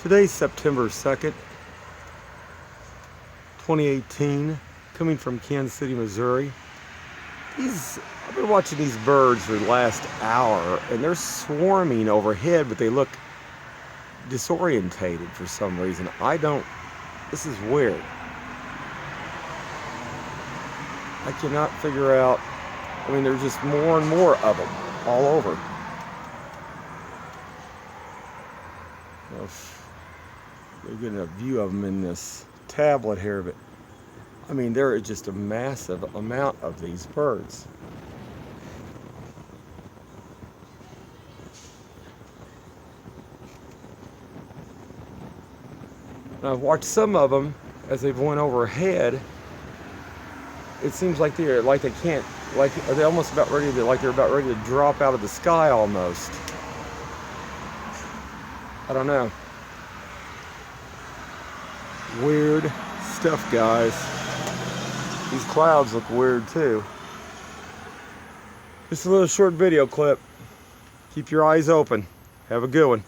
Today's September 2nd, 2018, coming from Kansas City, Missouri. I've been watching these birds for the last hour, and they're swarming overhead, but they look disorientated for some reason. This is weird. I cannot figure out. There's just more and more of them all over. We're getting a view of them in this tablet here, but there is just a massive amount of these birds. And I've watched some of them as they've went overhead. It seems like they're almost about ready to, they're about ready to drop out of the sky almost. I don't know. Weird stuff, guys. These clouds look weird too. Just a little short video clip. Keep your eyes open. Have a good one.